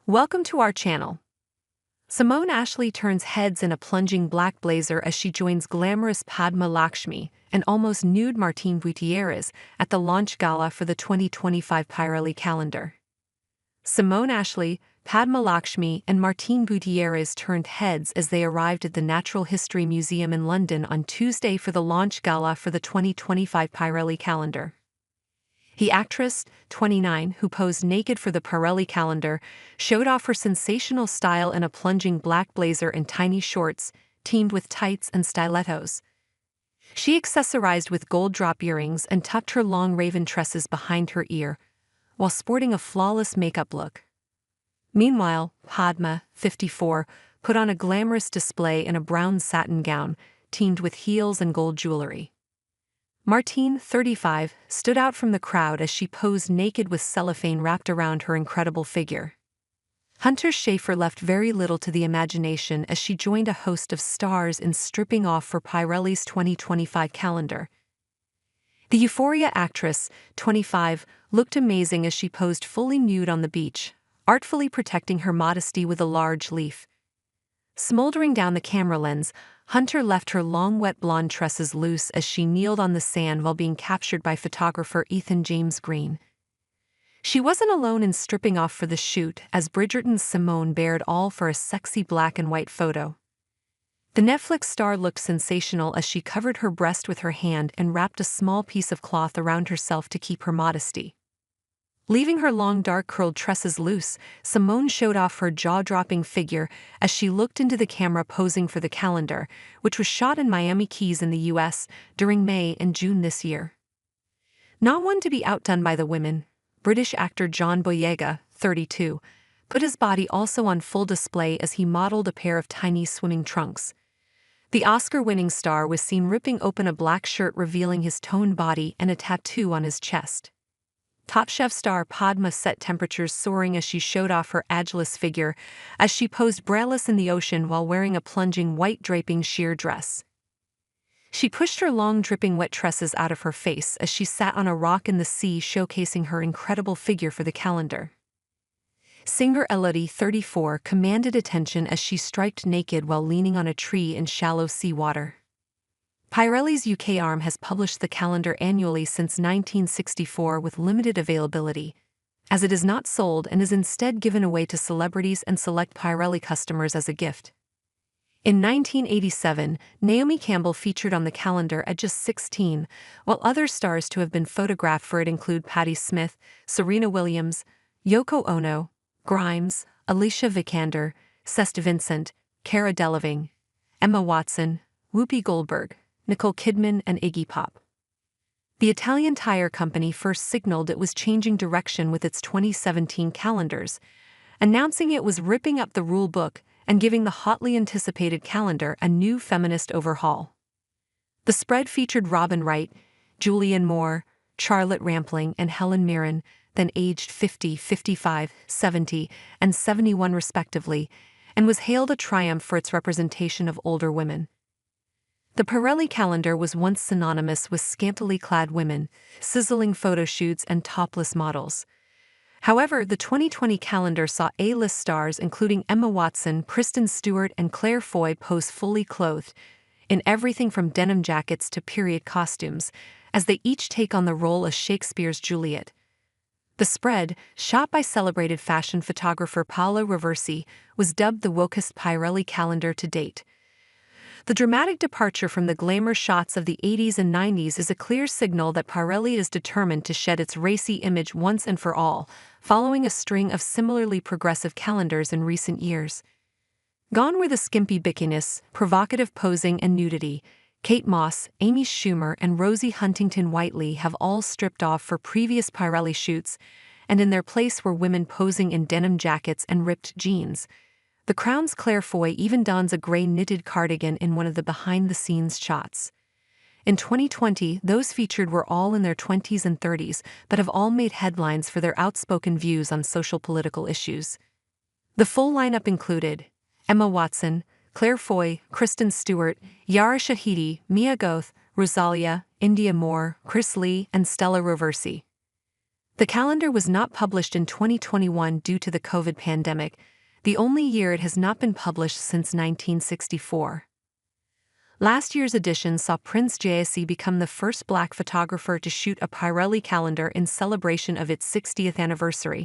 Welcome to our channel. Simone Ashley turns heads in a plunging black blazer as she joins glamorous Padma Lakshmi and almost nude Martine Gutierrez at the launch gala for the 2025 Pirelli calendar. Simone Ashley, Padma Lakshmi, and Martine Gutierrez turned heads as they arrived at the Natural History Museum in London on Tuesday for the launch gala for the 2025 Pirelli calendar. The actress, 29, who posed naked for the Pirelli calendar, showed off her sensational style in a plunging black blazer and tiny shorts, teamed with tights and stilettos. She accessorized with gold drop earrings and tucked her long raven tresses behind her ear, while sporting a flawless makeup look. Meanwhile, Padma, 54, put on a glamorous display in a brown satin gown, teamed with heels and gold jewelry. Martine, 35, stood out from the crowd as she posed naked with cellophane wrapped around her incredible figure. Hunter Schafer left very little to the imagination as she joined a host of stars in stripping off for Pirelli's 2025 calendar. The Euphoria actress, 25, looked amazing as she posed fully nude on the beach, artfully protecting her modesty with a large leaf. Smoldering down the camera lens, Hunter left her long wet blonde tresses loose as she kneeled on the sand while being captured by photographer Ethan James Green. She wasn't alone in stripping off for the shoot, as Bridgerton's Simone bared all for a sexy black and white photo. The Netflix star looked sensational as she covered her breast with her hand and wrapped a small piece of cloth around herself to keep her modesty. Leaving her long dark curled tresses loose, Simone showed off her jaw-dropping figure as she looked into the camera posing for the calendar, which was shot in Miami Keys in the US during May and June this year. Not one to be outdone by the women, British actor John Boyega, 32, put his body also on full display as he modeled a pair of tiny swimming trunks. The Oscar-winning star was seen ripping open a black shirt revealing his toned body and a tattoo on his chest. Top Chef star Padma set temperatures soaring as she showed off her ageless figure as she posed braless in the ocean while wearing a plunging white draping sheer dress. She pushed her long dripping wet tresses out of her face as she sat on a rock in the sea, showcasing her incredible figure for the calendar. Singer Elodie, 34, commanded attention as she striped naked while leaning on a tree in shallow seawater. Pirelli's UK arm has published the calendar annually since 1964 with limited availability, as it is not sold and is instead given away to celebrities and select Pirelli customers as a gift. In 1987, Naomi Campbell featured on the calendar at just 16, while other stars to have been photographed for it include Patti Smith, Serena Williams, Yoko Ono, Grimes, Alicia Vikander, Sest Vincent, Cara Delevingne, Emma Watson, Whoopi Goldberg, Nicole Kidman, and Iggy Pop. The Italian tire company first signaled it was changing direction with its 2017 calendars, announcing it was ripping up the rule book and giving the hotly anticipated calendar a new feminist overhaul. The spread featured Robin Wright, Julianne Moore, Charlotte Rampling, and Helen Mirren, then aged 50, 55, 70, and 71 respectively, and was hailed a triumph for its representation of older women. The Pirelli calendar was once synonymous with scantily clad women, sizzling photo shoots, and topless models. However, the 2020 calendar saw A-list stars including Emma Watson, Kristen Stewart, and Claire Foy pose fully clothed, in everything from denim jackets to period costumes, as they each take on the role of Shakespeare's Juliet. The spread, shot by celebrated fashion photographer Paolo Roversi, was dubbed the wokest Pirelli calendar to date. The dramatic departure from the glamour shots of the 80s and 90s is a clear signal that Pirelli is determined to shed its racy image once and for all, following a string of similarly progressive calendars in recent years. Gone were the skimpy bikinis, provocative posing, and nudity. Kate Moss, Amy Schumer, and Rosie Huntington-Whiteley have all stripped off for previous Pirelli shoots, and in their place were women posing in denim jackets and ripped jeans. The Crown's Claire Foy even dons a gray knitted cardigan in one of the behind-the-scenes shots. In 2020, those featured were all in their 20s and 30s, but have all made headlines for their outspoken views on social political issues. The full lineup included Emma Watson, Claire Foy, Kristen Stewart, Yara Shahidi, Mia Goth, Rosalia, India Moore, Chris Lee, and Stella Roversi. The calendar was not published in 2021 due to the COVID pandemic, the only year it has not been published since 1964. Last year's edition saw Prince Jayasinghe become the first Black photographer to shoot a Pirelli calendar in celebration of its 60th anniversary.